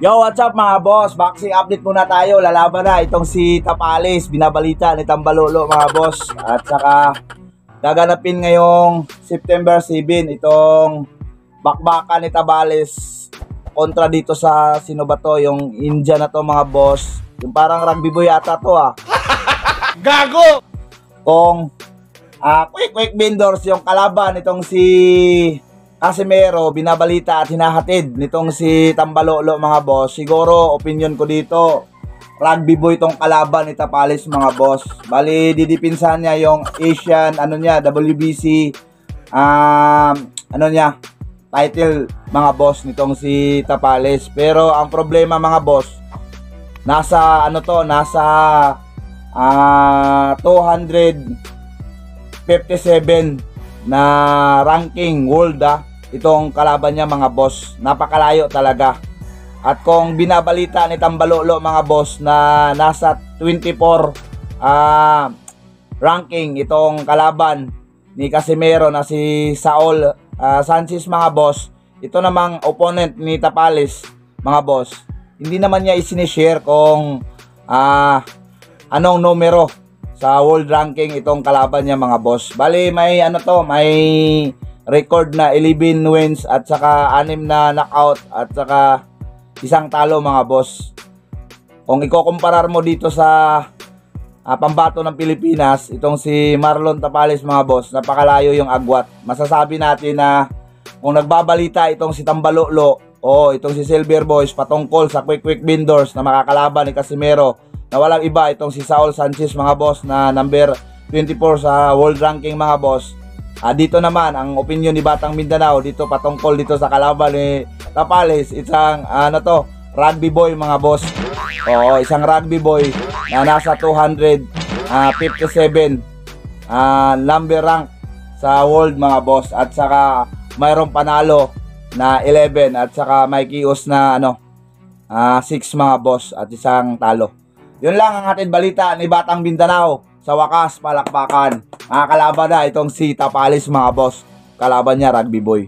Yo, what's up mga boss? Boxing update muna tayo. Lalaban na itong si Tapales. Binabalita ni Tambalolo mga boss. At saka gaganapin ngayong September 7 itong bakbakan ni Tapales kontra dito sa sino ba to? Yung India na to mga boss. Yung parang rugby boy ata to Gago! Kung quick vendors yung kalaban itong si Casimero, binabalita at hinahatid nitong si Tambalolo mga boss. Siguro opinion ko dito, rugby boy tong kalaban ni Tapales mga boss. Bali didipinsan niya yung Asian WBC title mga boss nitong si Tapales. Pero ang problema mga boss, nasa 257 na ranking world itong kalaban niya mga boss. Napakalayo talaga. At kung binabalita ni Tambalolo mga boss na nasa 24 ranking itong kalaban ni Casimero na si Saul Sanchez mga boss, ito namang opponent ni Tapales mga boss, hindi naman niya isinishare kung anong numero sa world ranking itong kalaban niya mga boss. Bali may may record na 11 wins at saka 6 na knockout at saka 1 talo mga boss. Kung ikukumparar mo dito sa pambato ng Pilipinas, itong si Marlon Tapales mga boss, napakalayo yung agwat. Masasabi natin na kung nagbabalita itong si Tambalolo o itong si Silver Boys patungkol sa quick vendors na makakalaban ni Casimero, na walang iba itong si Saul Sanchez mga boss na number 24 sa world ranking mga boss. Dito naman ang opinion ni Batang Mindanao dito patungkol dito sa kalaban ni Tapales, isang rugby boy mga boss. Oo, isang rugby boy na nasa 257 number rank sa world mga boss, at saka mayroong panalo na 11 at saka may kios na 6 mga boss at 1 talo. Yun lang ang hatid balita ni Batang Mindanao. Sa wakas, palakpakan, kalaban na itong si Tapales mga boss. Kalaban niya rugby boy.